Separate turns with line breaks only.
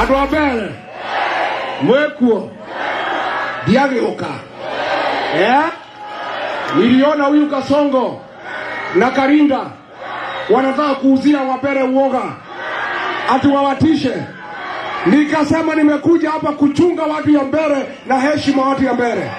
Adwabele mwekuo diageuka niliona huyu Kasongo na Karinda wanataka kuuzia Wabere uoga ati wawatishe. Nikasema nimekuja hapa kuchunga watu ya Mbere na heshima watu ya Mbere.